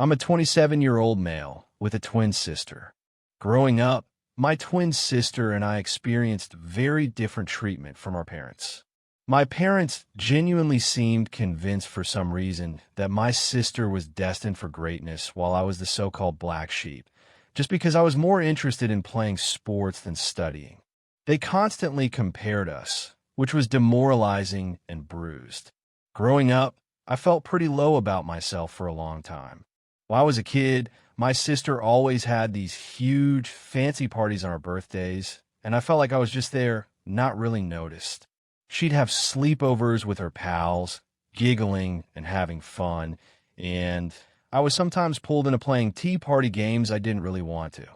I'm a 27-year-old male with a twin sister. Growing up, my twin sister and I experienced very different treatment from our parents. My parents genuinely seemed convinced for some reason that my sister was destined for greatness while I was the so-called black sheep, just because I was more interested in playing sports than studying. They constantly compared us, which was demoralizing and bruised. Growing up, I felt pretty low about myself for a long time. While I was a kid, my sister always had these huge, fancy parties on our birthdays, and I felt like I was just there, not really noticed. She'd have sleepovers with her pals, giggling and having fun, and I was sometimes pulled into playing tea party games I didn't really want to.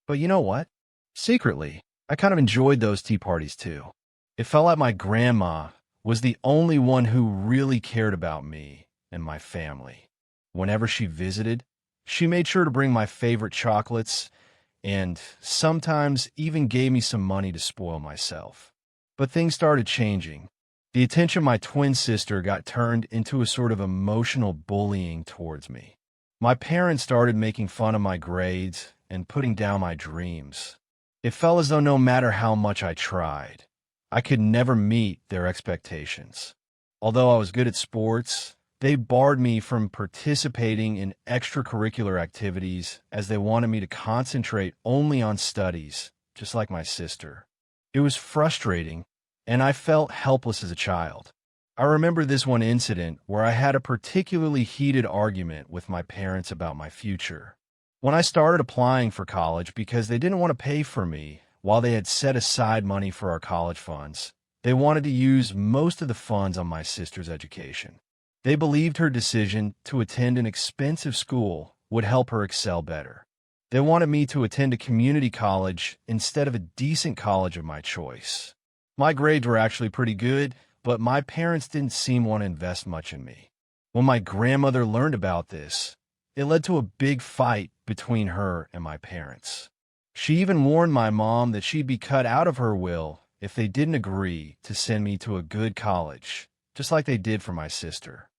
But you know what? Secretly, I kind of enjoyed those tea parties too. It felt like my grandma was the only one who really cared about me and my family. Whenever she visited, she made sure to bring my favorite chocolates and sometimes even gave me some money to spoil myself. But things started changing. The attention of my twin sister got turned into a sort of emotional bullying towards me. My parents started making fun of my grades and putting down my dreams. It felt as though no matter how much I tried, I could never meet their expectations. Although I was good at sports, they barred me from participating in extracurricular activities as they wanted me to concentrate only on studies, just like my sister. It was frustrating, and I felt helpless as a child. I remember this one incident where I had a particularly heated argument with my parents about my future. When I started applying for college because they didn't want to pay for me while they had set aside money for our college funds, they wanted to use most of the funds on my sister's education. They believed her decision to attend an expensive school would help her excel better. They wanted me to attend a community college instead of a decent college of my choice. My grades were actually pretty good, but my parents didn't seem to want to invest much in me. When my grandmother learned about this, it led to a big fight between her and my parents. She even warned my mom that she'd be cut out of her will if they didn't agree to send me to a good college, just like they did for my sister.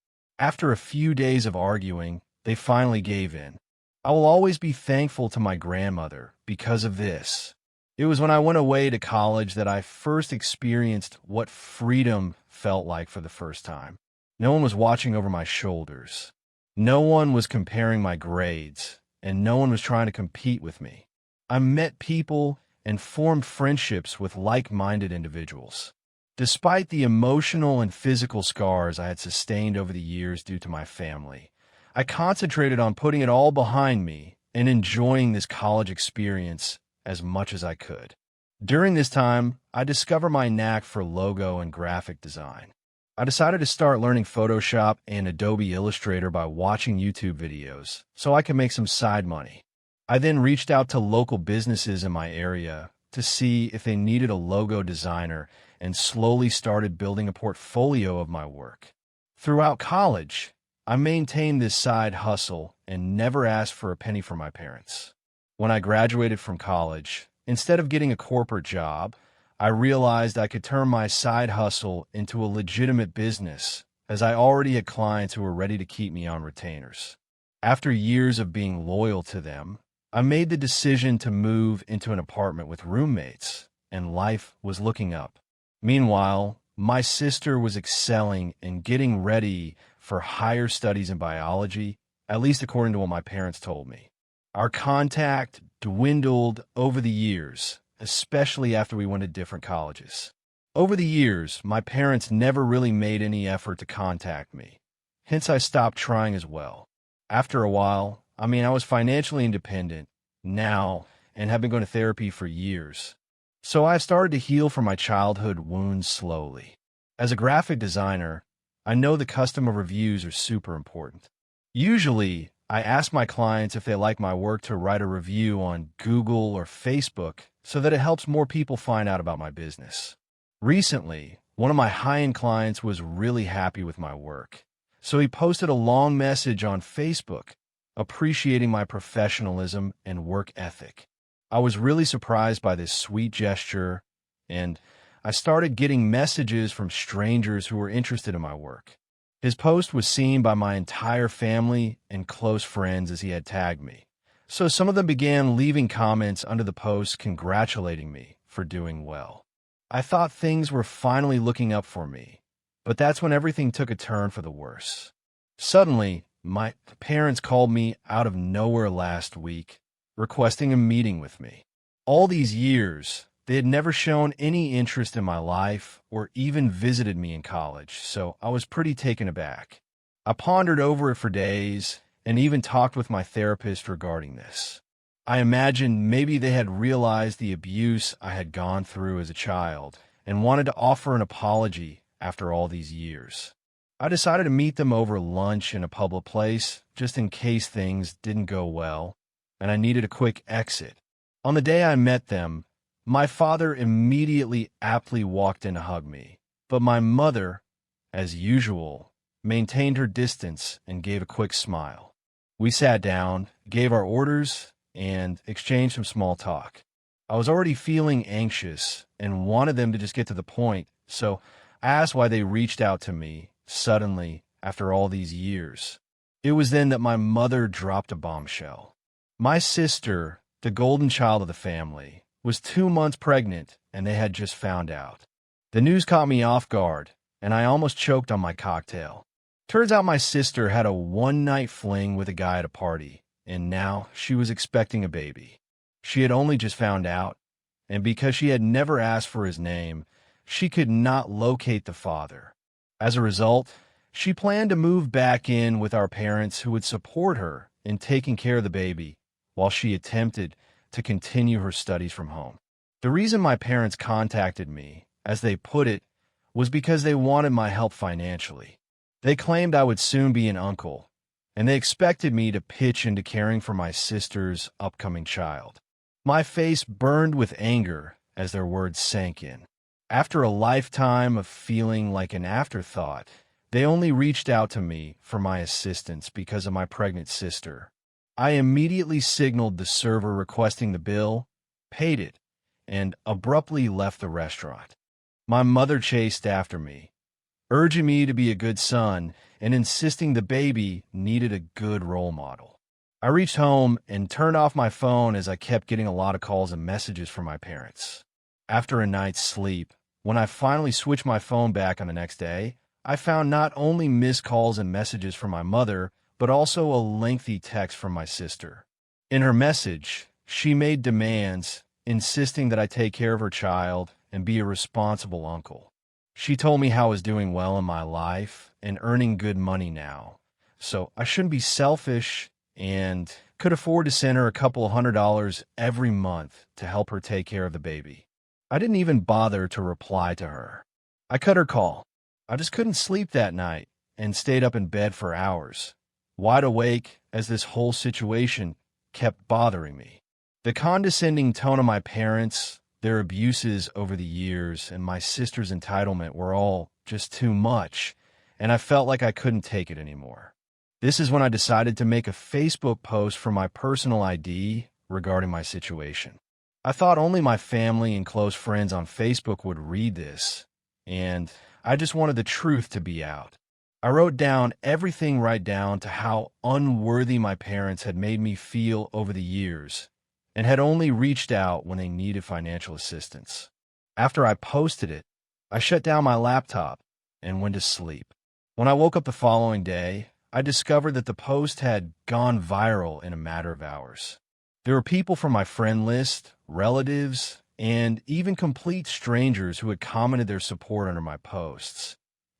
After a few days of arguing, they finally gave in. I will always be thankful to my grandmother because of this. It was when I went away to college that I first experienced what freedom felt like for the first time. No one was watching over my shoulders. No one was comparing my grades, and no one was trying to compete with me. I met people and formed friendships with like-minded individuals. Despite the emotional and physical scars I had sustained over the years due to my family, I concentrated on putting it all behind me and enjoying this college experience as much as I could. During this time, I discovered my knack for logo and graphic design. I decided to start learning Photoshop and Adobe Illustrator by watching YouTube videos so I could make some side money. I then reached out to local businesses in my area to see if they needed a logo designer and slowly started building a portfolio of my work. Throughout college, I maintained this side hustle and never asked for a penny from my parents. When I graduated from college, instead of getting a corporate job, I realized I could turn my side hustle into a legitimate business, as I already had clients who were ready to keep me on retainers. After years of being loyal to them, I made the decision to move into an apartment with roommates, and life was looking up. Meanwhile, my sister was excelling and getting ready for higher studies in biology, at least according to what my parents told me. Our contact dwindled over the years, especially after we went to different colleges. Over the years, my parents never really made any effort to contact me. Hence, I stopped trying as well. After a while, I was financially independent now and have been going to therapy for years. So I've started to heal from my childhood wounds slowly. As a graphic designer, I know the customer reviews are super important. Usually, I ask my clients if they like my work to write a review on Google or Facebook so that it helps more people find out about my business. Recently, one of my high-end clients was really happy with my work, so he posted a long message on Facebook appreciating my professionalism and work ethic. I was really surprised by this sweet gesture, and I started getting messages from strangers who were interested in my work. His post was seen by my entire family and close friends as he had tagged me. So some of them began leaving comments under the post congratulating me for doing well. I thought things were finally looking up for me, but that's when everything took a turn for the worse. Suddenly, my parents called me out of nowhere last week, requesting a meeting with me. All these years, they had never shown any interest in my life or even visited me in college, so I was pretty taken aback. I pondered over it for days and even talked with my therapist regarding this. I imagined maybe they had realized the abuse I had gone through as a child and wanted to offer an apology after all these years. I decided to meet them over lunch in a public place just in case things didn't go well and I needed a quick exit. On the day I met them, my father immediately aptly walked in to hug me, but my mother, as usual, maintained her distance and gave a quick smile. We sat down, gave our orders, and exchanged some small talk. I was already feeling anxious and wanted them to just get to the point, so I asked why they reached out to me suddenly after all these years. It was then that my mother dropped a bombshell. My sister, the golden child of the family, was 2 months pregnant, and they had just found out. The news caught me off guard, and I almost choked on my cocktail. Turns out my sister had a one-night fling with a guy at a party, and now she was expecting a baby. She had only just found out, and because she had never asked for his name, she could not locate the father. As a result, she planned to move back in with our parents who would support her in taking care of the baby while she attempted to continue her studies from home. The reason my parents contacted me, as they put it, was because they wanted my help financially. They claimed I would soon be an uncle, and they expected me to pitch into caring for my sister's upcoming child. My face burned with anger as their words sank in. After a lifetime of feeling like an afterthought, they only reached out to me for my assistance because of my pregnant sister. I immediately signaled the server requesting the bill, paid it, and abruptly left the restaurant. My mother chased after me, urging me to be a good son and insisting the baby needed a good role model. I reached home and turned off my phone as I kept getting a lot of calls and messages from my parents. After a night's sleep, when I finally switched my phone back on the next day, I found not only missed calls and messages from my mother, but also a lengthy text from my sister. In her message, she made demands, insisting that I take care of her child and be a responsible uncle. She told me how I was doing well in my life and earning good money now, so I shouldn't be selfish and could afford to send her a couple of $100 every month to help her take care of the baby. I didn't even bother to reply to her. I cut her call. I just couldn't sleep that night and stayed up in bed for hours, wide awake as this whole situation kept bothering me. The condescending tone of my parents, their abuses over the years, and my sister's entitlement were all just too much, and I felt like I couldn't take it anymore. This is when I decided to make a Facebook post for my personal ID regarding my situation. I thought only my family and close friends on Facebook would read this, and I just wanted the truth to be out. I wrote down everything right down to how unworthy my parents had made me feel over the years and had only reached out when they needed financial assistance. After I posted it, I shut down my laptop and went to sleep. When I woke up the following day, I discovered that the post had gone viral in a matter of hours. There were people from my friend list, relatives, and even complete strangers who had commented their support under my posts,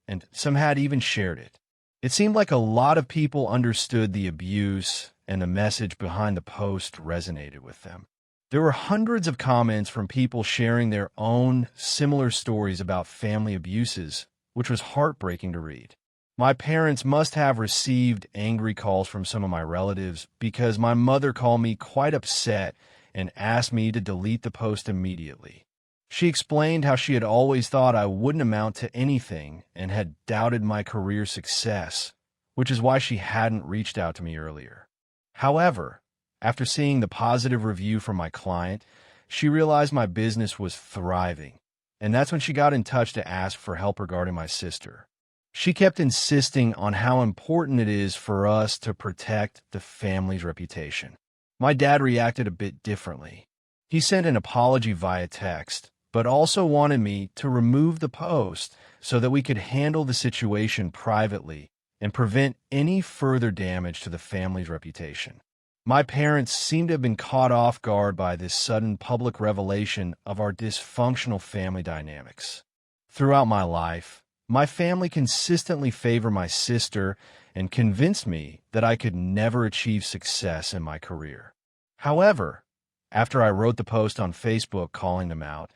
and some had even shared it. It seemed like a lot of people understood the abuse, and the message behind the post resonated with them. There were hundreds of comments from people sharing their own similar stories about family abuses, which was heartbreaking to read. My parents must have received angry calls from some of my relatives because my mother called me quite upset and asked me to delete the post immediately. She explained how she had always thought I wouldn't amount to anything and had doubted my career success, which is why she hadn't reached out to me earlier. However, after seeing the positive review from my client, she realized my business was thriving, and that's when she got in touch to ask for help regarding my sister. She kept insisting on how important it is for us to protect the family's reputation. My dad reacted a bit differently. He sent an apology via text, but also wanted me to remove the post so that we could handle the situation privately and prevent any further damage to the family's reputation. My parents seemed to have been caught off guard by this sudden public revelation of our dysfunctional family dynamics. Throughout my life, my family consistently favored my sister and convinced me that I could never achieve success in my career. However, after I wrote the post on Facebook calling them out,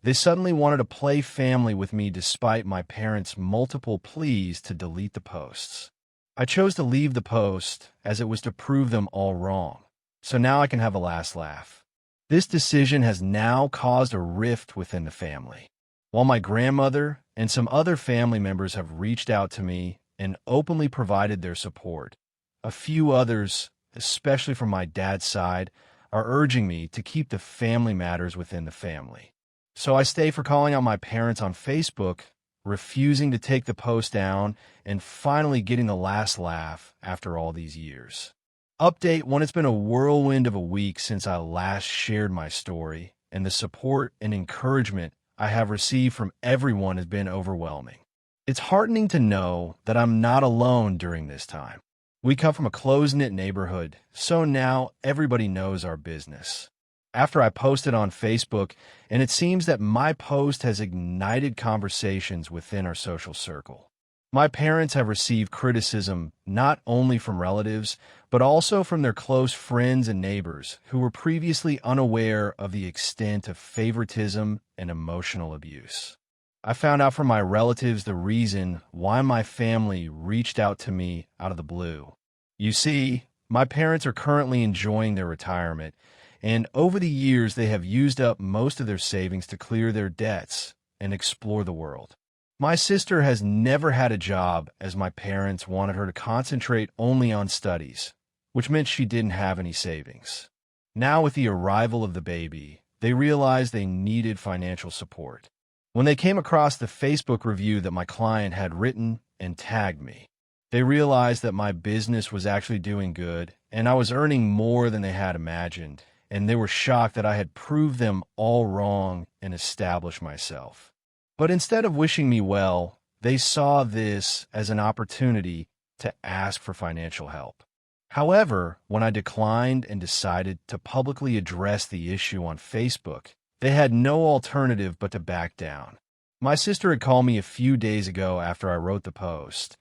they suddenly wanted to play family with me despite my parents' multiple pleas to delete the posts. I chose to leave the post as it was to prove them all wrong, so now I can have a last laugh. This decision has now caused a rift within the family. While my grandmother and some other family members have reached out to me and openly provided their support, a few others, especially from my dad's side, are urging me to keep the family matters within the family. So I stay for calling out my parents on Facebook, refusing to take the post down, and finally getting the last laugh after all these years. Update when it's been a whirlwind of a week since I last shared my story, and the support and encouragement I have received from everyone has been overwhelming. It's heartening to know that I'm not alone during this time. We come from a close-knit neighborhood, so now everybody knows our business. After I posted on Facebook, and it seems that my post has ignited conversations within our social circle. My parents have received criticism not only from relatives, but also from their close friends and neighbors who were previously unaware of the extent of favoritism and emotional abuse. I found out from my relatives the reason why my family reached out to me out of the blue. You see, my parents are currently enjoying their retirement, and over the years they have used up most of their savings to clear their debts and explore the world. My sister has never had a job as my parents wanted her to concentrate only on studies, which meant she didn't have any savings. Now with the arrival of the baby, they realized they needed financial support. When they came across the Facebook review that my client had written and tagged me, they realized that my business was actually doing good and I was earning more than they had imagined, and they were shocked that I had proved them all wrong and established myself. But instead of wishing me well, they saw this as an opportunity to ask for financial help. However, when I declined and decided to publicly address the issue on Facebook, they had no alternative but to back down. My sister had called me a few days ago after I wrote the post,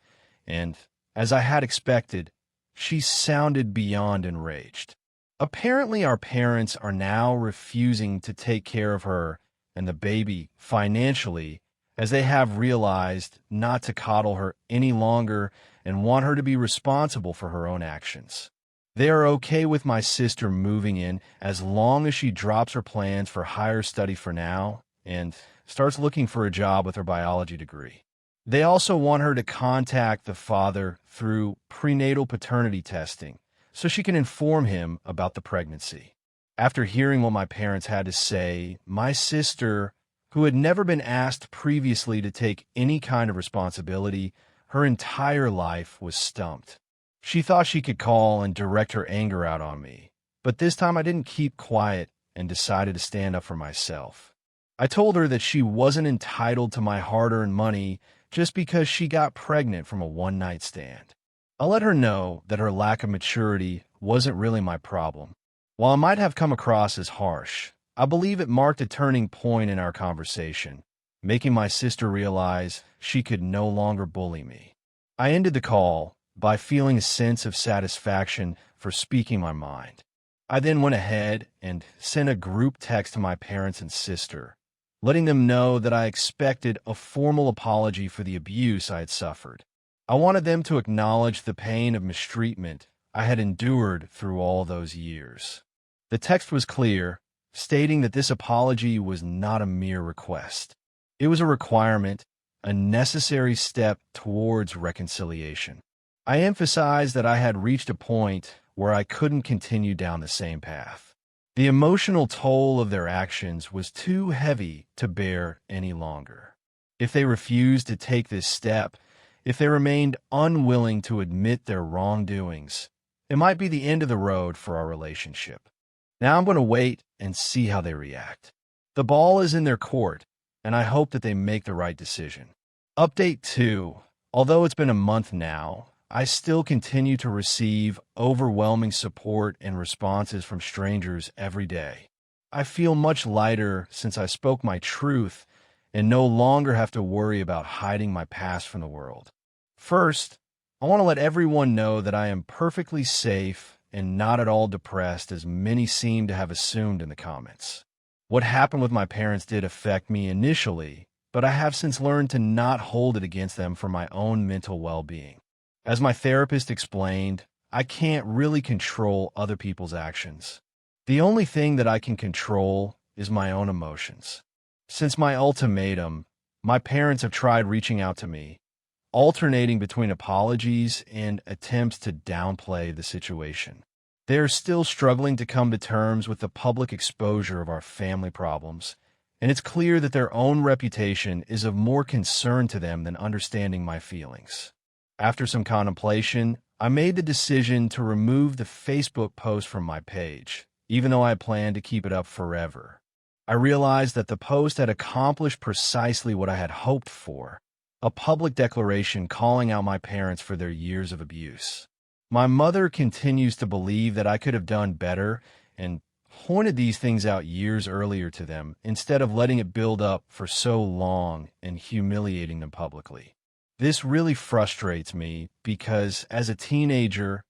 and as I had expected, she sounded beyond enraged. Apparently, our parents are now refusing to take care of her and the baby financially, as they have realized not to coddle her any longer and want her to be responsible for her own actions. They are okay with my sister moving in as long as she drops her plans for higher study for now and starts looking for a job with her biology degree. They also want her to contact the father through prenatal paternity testing so she can inform him about the pregnancy. After hearing what my parents had to say, my sister, who had never been asked previously to take any kind of responsibility, her entire life was stumped. She thought she could call and direct her anger out on me, but this time I didn't keep quiet and decided to stand up for myself. I told her that she wasn't entitled to my hard-earned money just because she got pregnant from a one-night stand. I let her know that her lack of maturity wasn't really my problem. While it might have come across as harsh, I believe it marked a turning point in our conversation, making my sister realize she could no longer bully me. I ended the call by feeling a sense of satisfaction for speaking my mind. I then went ahead and sent a group text to my parents and sister, letting them know that I expected a formal apology for the abuse I had suffered. I wanted them to acknowledge the pain of mistreatment I had endured through all those years. The text was clear, stating that this apology was not a mere request. It was a requirement, a necessary step towards reconciliation. I emphasized that I had reached a point where I couldn't continue down the same path. The emotional toll of their actions was too heavy to bear any longer. If they refused to take this step, If they remained unwilling to admit their wrongdoings, it might be the end of the road for our relationship. Now I'm going to wait and see how they react. The ball is in their court, and I hope that they make the right decision. Update 2. Although it's been a month now, I still continue to receive overwhelming support and responses from strangers every day. I feel much lighter since I spoke my truth and no longer have to worry about hiding my past from the world. First, I want to let everyone know that I am perfectly safe and not at all depressed as many seem to have assumed in the comments. What happened with my parents did affect me initially, but I have since learned to not hold it against them for my own mental well-being. As my therapist explained, I can't really control other people's actions. The only thing that I can control is my own emotions. Since my ultimatum, my parents have tried reaching out to me, alternating between apologies and attempts to downplay the situation. They are still struggling to come to terms with the public exposure of our family problems, and it's clear that their own reputation is of more concern to them than understanding my feelings. After some contemplation, I made the decision to remove the Facebook post from my page, even though I planned to keep it up forever. I realized that the post had accomplished precisely what I had hoped for, a public declaration calling out my parents for their years of abuse. My mother continues to believe that I could have done better and pointed these things out years earlier to them instead of letting it build up for so long and humiliating them publicly. This really frustrates me because as a teenager,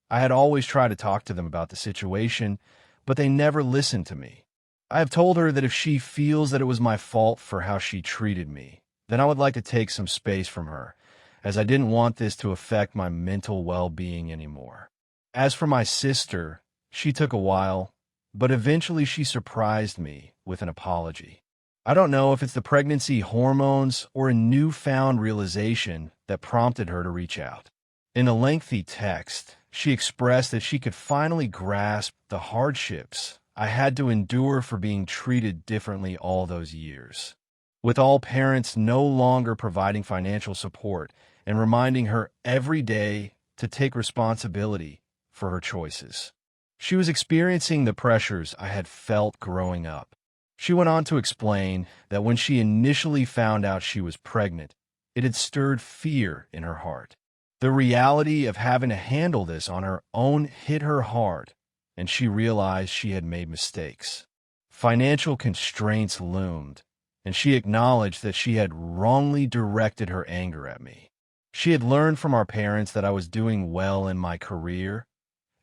I had always tried to talk to them about the situation, but they never listened to me. I have told her that if she feels that it was my fault for how she treated me, then I would like to take some space from her, as I didn't want this to affect my mental well-being anymore. As for my sister, she took a while, but eventually she surprised me with an apology. I don't know if it's the pregnancy hormones or a newfound realization that prompted her to reach out. In a lengthy text, she expressed that she could finally grasp the hardships I had to endure for being treated differently all those years. With all parents no longer providing financial support and reminding her every day to take responsibility for her choices. She was experiencing the pressures I had felt growing up. She went on to explain that when she initially found out she was pregnant, it had stirred fear in her heart. The reality of having to handle this on her own hit her hard, and she realized she had made mistakes. Financial constraints loomed, and she acknowledged that she had wrongly directed her anger at me. She had learned from our parents that I was doing well in my career,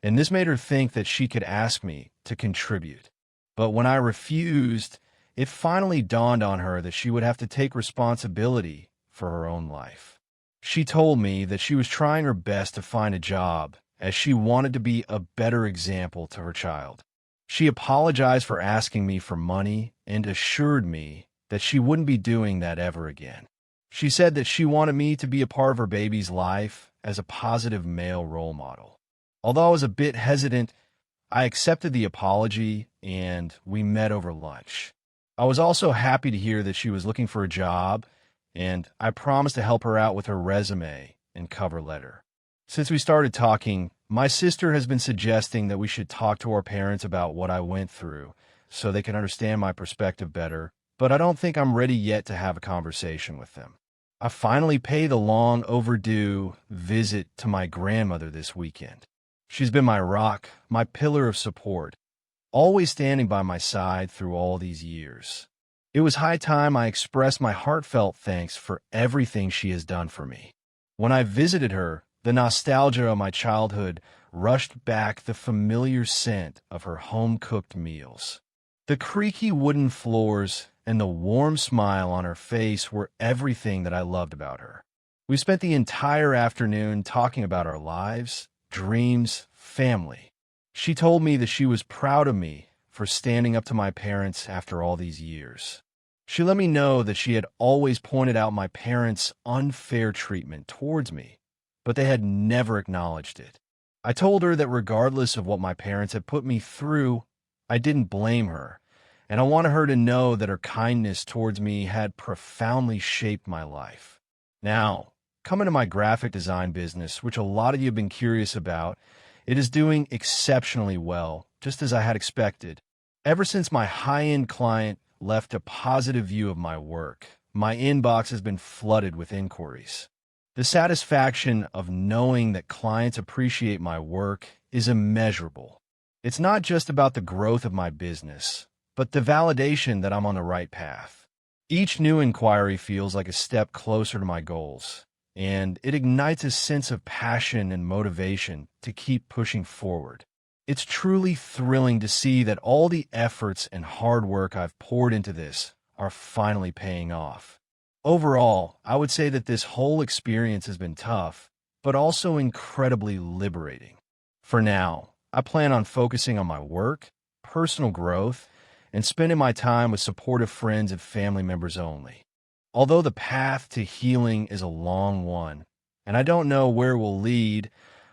and this made her think that she could ask me to contribute. But when I refused, it finally dawned on her that she would have to take responsibility for her own life. She told me that she was trying her best to find a job as she wanted to be a better example to her child. She apologized for asking me for money and assured me that she wouldn't be doing that ever again. She said that she wanted me to be a part of her baby's life as a positive male role model. Although I was a bit hesitant, I accepted the apology and we met over lunch. I was also happy to hear that she was looking for a job, and I promised to help her out with her resume and cover letter. Since we started talking, my sister has been suggesting that we should talk to our parents about what I went through so they can understand my perspective better, but I don't think I'm ready yet to have a conversation with them. I finally paid the long overdue visit to my grandmother this weekend. She's been my rock, my pillar of support, always standing by my side through all these years. It was high time I expressed my heartfelt thanks for everything she has done for me. When I visited her, the nostalgia of my childhood rushed back the familiar scent of her home-cooked meals. The creaky wooden floors and the warm smile on her face were everything that I loved about her. We spent the entire afternoon talking about our lives, dreams, family. She told me that she was proud of me for standing up to my parents after all these years. She let me know that she had always pointed out my parents' unfair treatment towards me, but they had never acknowledged it. I told her that regardless of what my parents had put me through, I didn't blame her, and I wanted her to know that her kindness towards me had profoundly shaped my life. Now, coming to my graphic design business, which a lot of you have been curious about, it is doing exceptionally well, just as I had expected. Ever since my high-end client left a positive view of my work, my inbox has been flooded with inquiries. The satisfaction of knowing that clients appreciate my work is immeasurable. It's not just about the growth of my business, but the validation that I'm on the right path. Each new inquiry feels like a step closer to my goals, and it ignites a sense of passion and motivation to keep pushing forward. It's truly thrilling to see that all the efforts and hard work I've poured into this are finally paying off. Overall, I would say that this whole experience has been tough, but also incredibly liberating. For now, I plan on focusing on my work, personal growth, and spending my time with supportive friends and family members only. Although the path to healing is a long one, and I don't know where it will lead,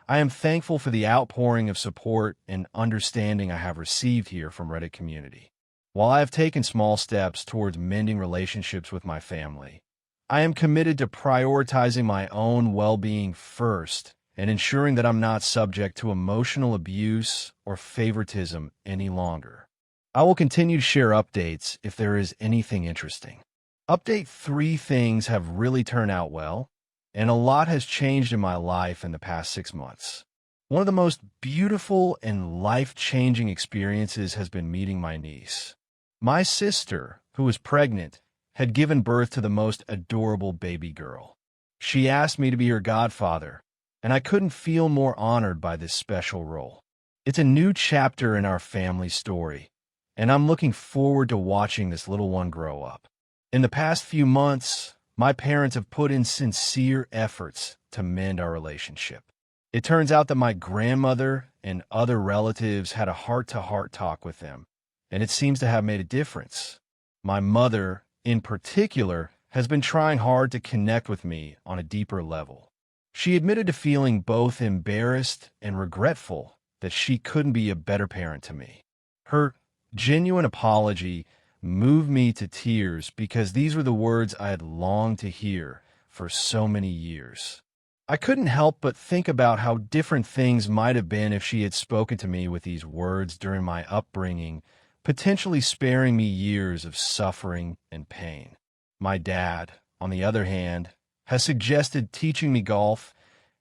I am thankful for the outpouring of support and understanding I have received here from Reddit community. While I have taken small steps towards mending relationships with my family, I am committed to prioritizing my own well-being first and ensuring that I'm not subject to emotional abuse or favoritism any longer. I will continue to share updates if there is anything interesting. Update 3 things have really turned out well, and a lot has changed in my life in the past 6 months. One of the most beautiful and life-changing experiences has been meeting my niece. My sister, who was pregnant, had given birth to the most adorable baby girl. She asked me to be her godfather, and I couldn't feel more honored by this special role. It's a new chapter in our family story, and I'm looking forward to watching this little one grow up. In the past few months, my parents have put in sincere efforts to mend our relationship. It turns out that my grandmother and other relatives had a heart-to-heart talk with them, and it seems to have made a difference. My mother, in particular, has been trying hard to connect with me on a deeper level. She admitted to feeling both embarrassed and regretful that she couldn't be a better parent to me. Her genuine apology moved me to tears because these were the words I had longed to hear for so many years. I couldn't help but think about how different things might have been if she had spoken to me with these words during my upbringing, potentially sparing me years of suffering and pain. My dad, on the other hand, has suggested teaching me golf,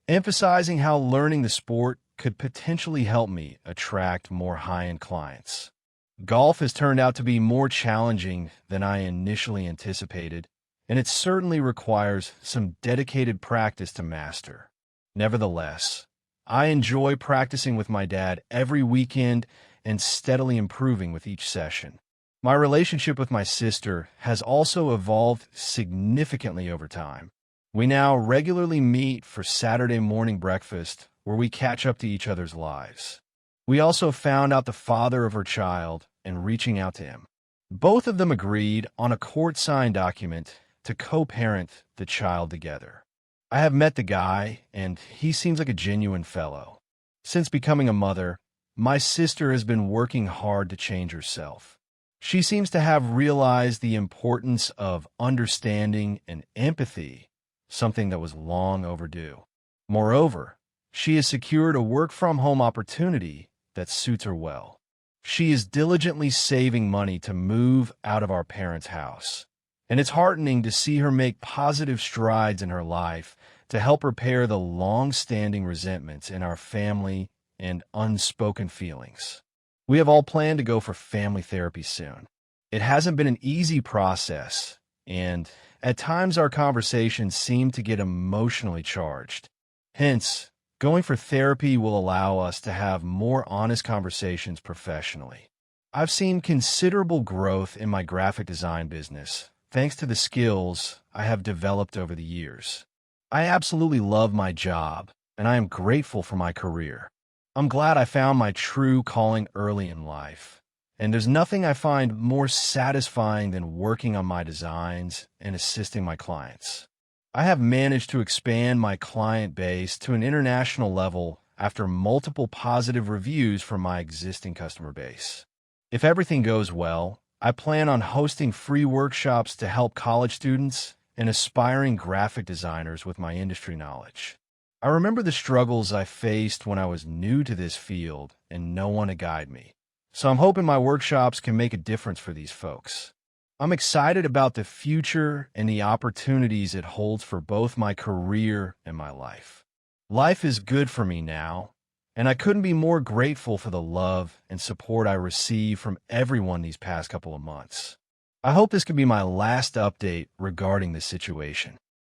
emphasizing how learning the sport could potentially help me attract more high-end clients. Golf has turned out to be more challenging than I initially anticipated, and it certainly requires some dedicated practice to master. Nevertheless, I enjoy practicing with my dad every weekend and steadily improving with each session. My relationship with my sister has also evolved significantly over time. We now regularly meet for Saturday morning breakfast where we catch up to each other's lives. We also found out the father of her child and reaching out to him. Both of them agreed on a court-signed document to co-parent the child together. I have met the guy, and he seems like a genuine fellow. Since becoming a mother, my sister has been working hard to change herself. She seems to have realized the importance of understanding and empathy, something that was long overdue. Moreover, she has secured a work-from-home opportunity that suits her well. She is diligently saving money to move out of our parents' house, and it's heartening to see her make positive strides in her life to help repair the long-standing resentments in our family and unspoken feelings. We have all planned to go for family therapy soon. It hasn't been an easy process, and at times our conversations seem to get emotionally charged. Hence, going for therapy will allow us to have more honest conversations professionally. I've seen considerable growth in my graphic design business, thanks to the skills I have developed over the years. I absolutely love my job, and I am grateful for my career. I'm glad I found my true calling early in life, and there's nothing I find more satisfying than working on my designs and assisting my clients. I have managed to expand my client base to an international level after multiple positive reviews from my existing customer base. If everything goes well, I plan on hosting free workshops to help college students and aspiring graphic designers with my industry knowledge. I remember the struggles I faced when I was new to this field and no one to guide me. So I'm hoping my workshops can make a difference for these folks. I'm excited about the future and the opportunities it holds for both my career and my life. Life is good for me now, and I couldn't be more grateful for the love and support I received from everyone these past couple of months. I hope this can be my last update regarding this situation.